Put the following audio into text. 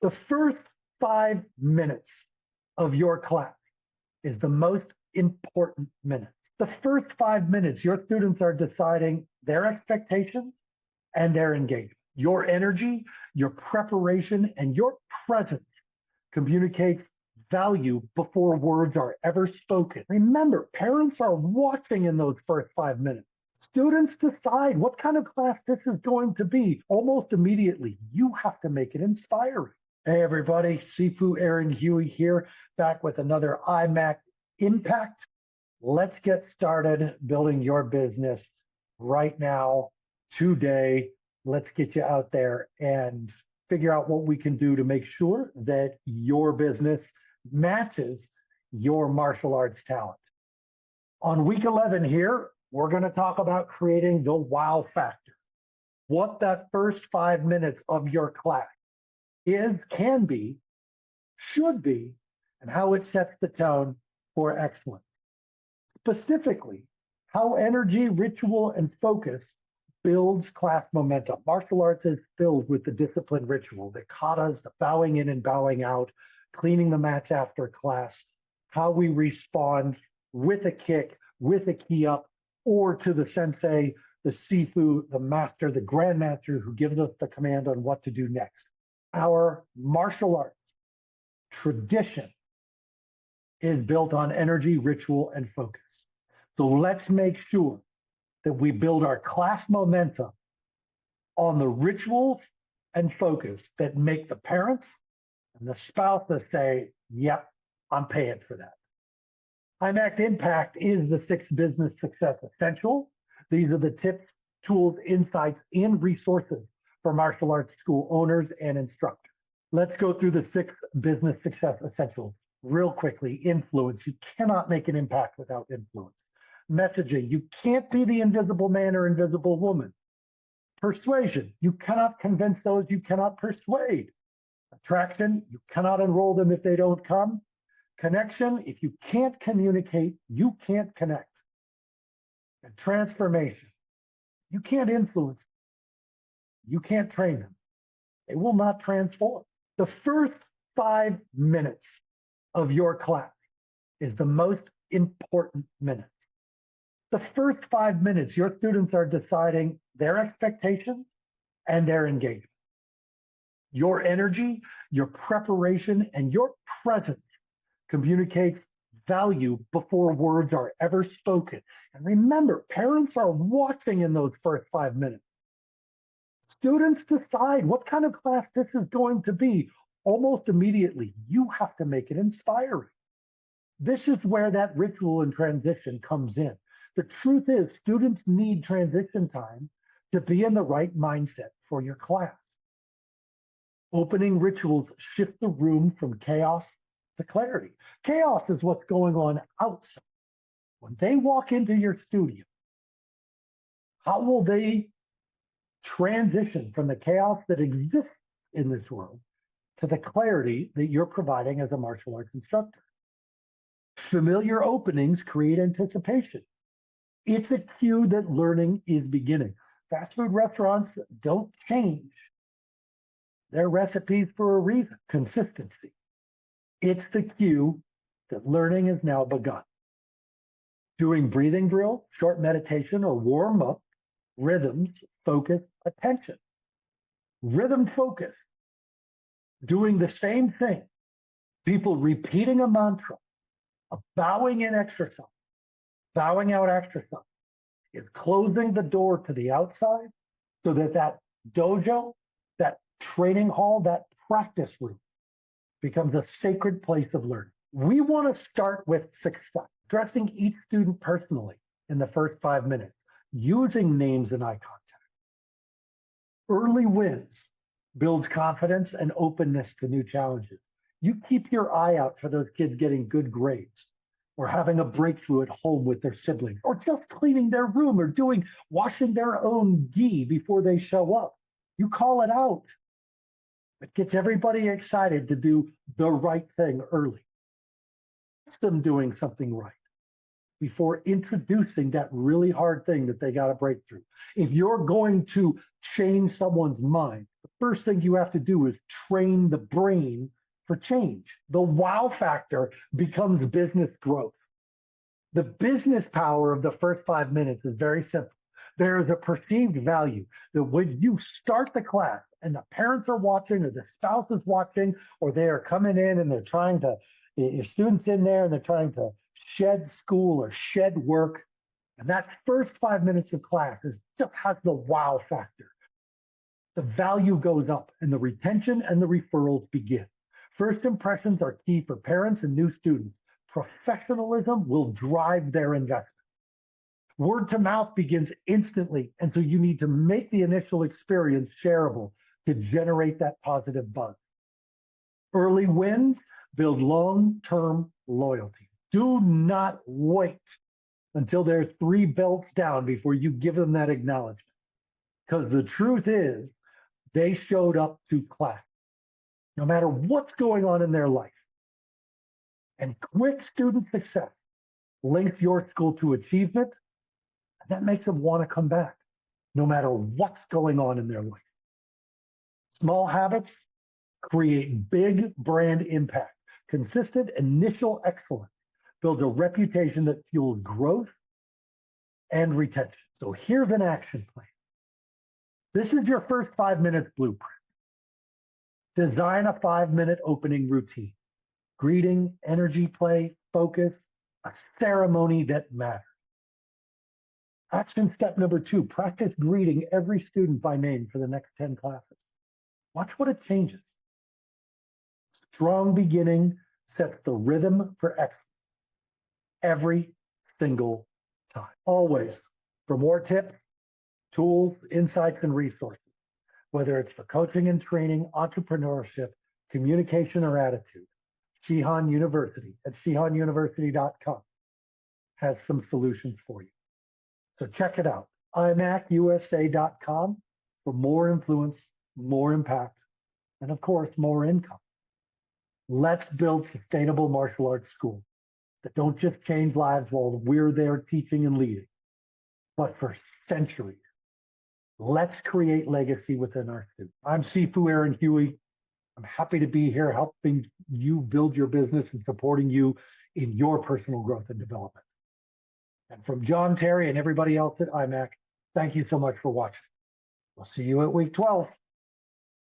The first 5 minutes of your class is the most important minute. The first 5 minutes, your students are deciding their expectations and their engagement. Your energy, your preparation, and your presence communicates value before words are ever spoken. Remember, parents are watching in those first 5 minutes. Students decide what kind of class this is going to be. Almost immediately, you have to make it inspiring. Hey everybody, Sifu Aaron Huey here, back with another iMac Impact. Let's get started building your business right now, today. Let's get you out there and figure out what we can do to make sure that your business matches your martial arts talent. On week 11 here, we're going to talk about creating the wow factor. What that first 5 minutes of your class is, can be, should be, and how it sets the tone for excellence. Specifically, how energy, ritual, and focus builds class momentum. Martial arts is filled with the discipline ritual, the katas, the bowing in and bowing out, cleaning the mats after class, how we respond with a kick, with a key up, or to the sensei, the sifu, the master, the grandmaster who gives us the command on what to do next. Our martial arts tradition is built on energy, ritual, and focus. So let's make sure that we build our class momentum on the rituals and focus that make the parents and the spouses say, yep, I'm paying for that. iMac Impact is the 6 business success essentials. These are the tips, tools, insights, and resources for martial arts school owners and instructors. Let's go through the 6 business success essentials real quickly. Influence. You cannot make an impact without influence. Messaging. You can't be the invisible man or invisible woman. Persuasion. You cannot convince those you cannot persuade. Attraction. You cannot enroll them if they don't come. Connection. If you can't communicate, you can't connect. And transformation. You can't influence. You can't train them. They will not transform. The first 5 minutes of your class is the most important minute. The first 5 minutes, your students are deciding their expectations and their engagement. Your energy, your preparation, and your presence communicates value before words are ever spoken. And remember, parents are watching in those first 5 minutes. Students decide what kind of class this is going to be. Almost immediately, you have to make it inspiring. This is where that ritual and transition comes in. The truth is, students need transition time to be in the right mindset for your class. Opening rituals shift the room from chaos to clarity. Chaos is what's going on outside. When they walk into your studio, how will they transition from the chaos that exists in this world to the clarity that you're providing as a martial arts instructor? Familiar openings create anticipation. It's a cue that learning is beginning. Fast food restaurants don't change their recipes for a reason. Consistency. It's the cue that learning has now begun. Doing breathing drill, short meditation, or warm up, rhythms, focus, attention. Rhythm focus. Doing the same thing. People repeating a mantra, a bowing in exercise, bowing out exercise is closing the door to the outside so that that dojo, that training hall, that practice room becomes a sacred place of learning. We want to start with success, addressing each student personally in the first 5 minutes, using names and eye contact. Early wins builds confidence and openness to new challenges. You keep your eye out for those kids getting good grades or having a breakthrough at home with their siblings or just cleaning their room or washing their own gi before they show up. You call it out. It gets everybody excited to do the right thing early. It's them doing something right before introducing that really hard thing that they got to break through. If you're going to change someone's mind, the first thing you have to do is train the brain for change. The wow factor becomes business growth. The business power of the first 5 minutes is very simple. There is a perceived value that when you start the class and the parents are watching or the spouse is watching, or they are coming in and they're trying to, your students in there and they're trying to shed school or shed work. And that first 5 minutes of class just has the wow factor. The value goes up and the retention and the referrals begin. First impressions are key for parents and new students. Professionalism will drive their investment. Word to mouth begins instantly, and so you need to make the initial experience shareable to generate that positive buzz. Early wins build long-term loyalty. Do not wait until they're 3 belts down before you give them that acknowledgement. Because the truth is, they showed up to class, no matter what's going on in their life. And quick student success links your school to achievement, and that makes them want to come back, no matter what's going on in their life. Small habits create big brand impact. Consistent initial excellence builds a reputation that fuels growth and retention. So here's an action plan. This is your first 5 minutes blueprint. Design a 5-minute opening routine. Greeting, energy play, focus, a ceremony that matters. Action step number 2, practice greeting every student by name for the next 10 classes. Watch what it changes. Strong beginning sets the rhythm for excellence every single time. Always. For more tips, tools, insights, and resources, whether it's for coaching and training, entrepreneurship, communication, or attitude, Shihan University at shihanuniversity.com has some solutions for you. So check it out, imacusa.com for more influence, more impact, and of course, more income. Let's build sustainable martial arts schools that don't just change lives while we're there teaching and leading, but for centuries. Let's create legacy within our students. I'm Sifu Aaron Huey. I'm happy to be here helping you build your business and supporting you in your personal growth and development. And from John Terry and everybody else at IMAC, thank you so much for watching. We'll see you at week 12.